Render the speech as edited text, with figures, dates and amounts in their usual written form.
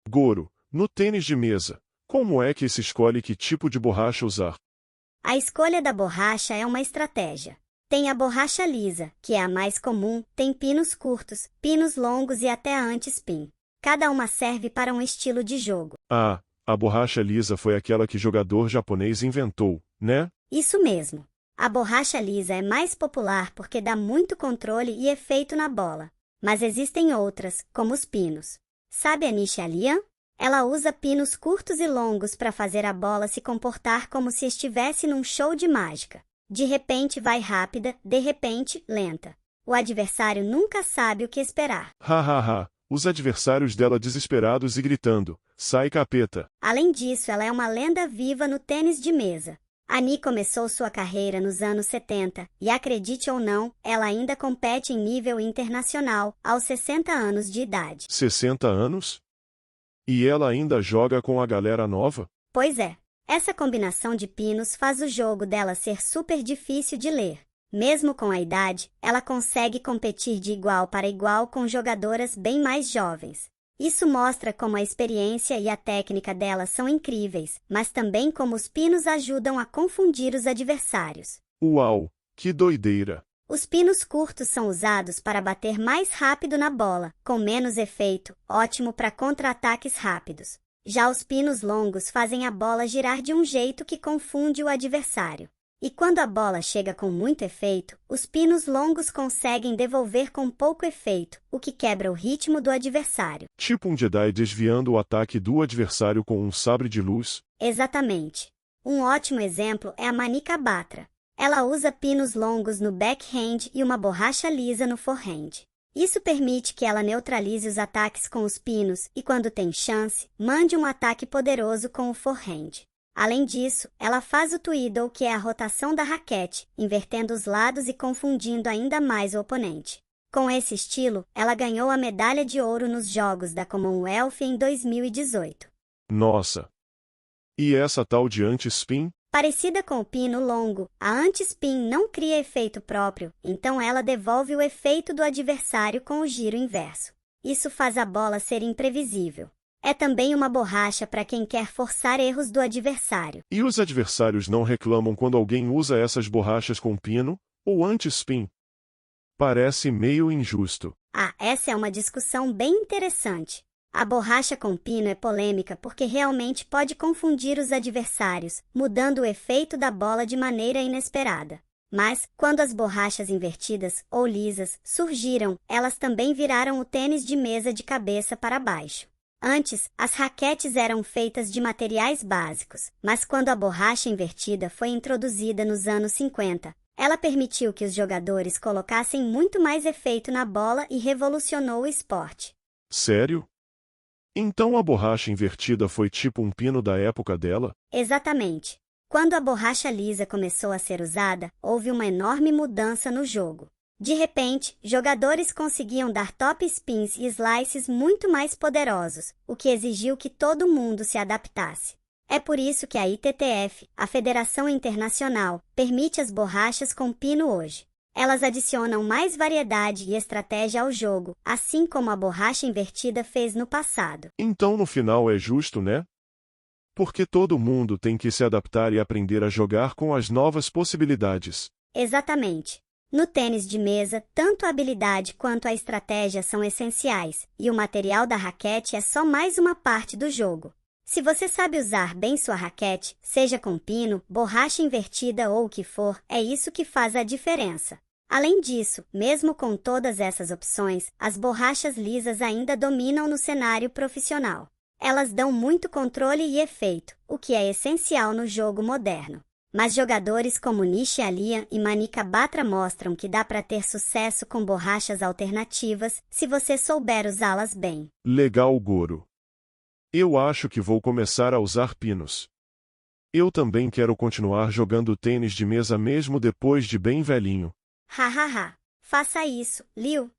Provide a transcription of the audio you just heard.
Goro, no tênis de mesa, como é que se escolhe que tipo de borracha usar? A escolha da borracha é uma estratégia. Tem a borracha lisa, que é a mais comum, tem pinos curtos, pinos longos e até a anti-spin. Cada uma serve para um estilo de jogo. Ah, a borracha lisa foi aquela que jogador japonês inventou, né? Isso mesmo. A borracha lisa é mais popular porque dá muito controle e efeito na bola. Mas existem outras, como os pinos. Sabe a Nisha Lian? Ela usa pinos curtos e longos para fazer a bola se comportar como se estivesse num show de mágica. De repente vai rápida, de repente, lenta. O adversário nunca sabe o que esperar. Hahaha, os adversários dela desesperados e gritando, sai capeta. Além disso, ela é uma lenda viva no tênis de mesa. Ani começou sua carreira nos anos 70 e, acredite ou não, ela ainda compete em nível internacional aos 60 anos de idade. 60 anos? E ela ainda joga com a galera nova? Pois é. Essa combinação de pinos faz o jogo dela ser super difícil de ler. Mesmo com a idade, ela consegue competir de igual para igual com jogadoras bem mais jovens. Isso mostra como a experiência e a técnica dela são incríveis, mas também como os pinos ajudam a confundir os adversários. Uau, que doideira! Os pinos curtos são usados para bater mais rápido na bola, com menos efeito, ótimo para contra-ataques rápidos. Já os pinos longos fazem a bola girar de um jeito que confunde o adversário. E quando a bola chega com muito efeito, os pinos longos conseguem devolver com pouco efeito, o que quebra o ritmo do adversário. Tipo um Jedi desviando o ataque do adversário com um sabre de luz? Exatamente. Um ótimo exemplo é a Manika Batra. Ela usa pinos longos no backhand e uma borracha lisa no forehand. Isso permite que ela neutralize os ataques com os pinos e, quando tem chance, mande um ataque poderoso com o forehand. Além disso, ela faz o twiddle, que é a rotação da raquete, invertendo os lados e confundindo ainda mais o oponente. Com esse estilo, ela ganhou a medalha de ouro nos Jogos da Commonwealth em 2018. Nossa! E essa tal de anti-spin? Parecida com o pino longo, a anti-spin não cria efeito próprio, então ela devolve o efeito do adversário com o giro inverso. Isso faz a bola ser imprevisível. É também uma borracha para quem quer forçar erros do adversário. E os adversários não reclamam quando alguém usa essas borrachas com pino ou anti-spin? Parece meio injusto. Ah, essa é uma discussão bem interessante. A borracha com pino é polêmica porque realmente pode confundir os adversários, mudando o efeito da bola de maneira inesperada. Mas, quando as borrachas invertidas ou lisas surgiram, elas também viraram o tênis de mesa de cabeça para baixo. Antes, as raquetes eram feitas de materiais básicos, mas quando a borracha invertida foi introduzida nos anos 50, ela permitiu que os jogadores colocassem muito mais efeito na bola e revolucionou o esporte. Sério? Então a borracha invertida foi tipo um pino da época dela? Exatamente. Quando a borracha lisa começou a ser usada, houve uma enorme mudança no jogo. De repente, jogadores conseguiam dar top spins e slices muito mais poderosos, o que exigiu que todo mundo se adaptasse. É por isso que a ITTF, a Federação Internacional, permite as borrachas com pino hoje. Elas adicionam mais variedade e estratégia ao jogo, assim como a borracha invertida fez no passado. Então no final é justo, né? Porque todo mundo tem que se adaptar e aprender a jogar com as novas possibilidades. Exatamente. No tênis de mesa, tanto a habilidade quanto a estratégia são essenciais, e o material da raquete é só mais uma parte do jogo. Se você sabe usar bem sua raquete, seja com pino, borracha invertida ou o que for, é isso que faz a diferença. Além disso, mesmo com todas essas opções, as borrachas lisas ainda dominam no cenário profissional. Elas dão muito controle e efeito, o que é essencial no jogo moderno. Mas jogadores como Nisha Lian e Manika Batra mostram que dá para ter sucesso com borrachas alternativas, se você souber usá-las bem. Legal, Goro. Eu acho que vou começar a usar pinos. Eu também quero continuar jogando tênis de mesa mesmo depois de bem velhinho. Hahaha. Faça isso, Liu.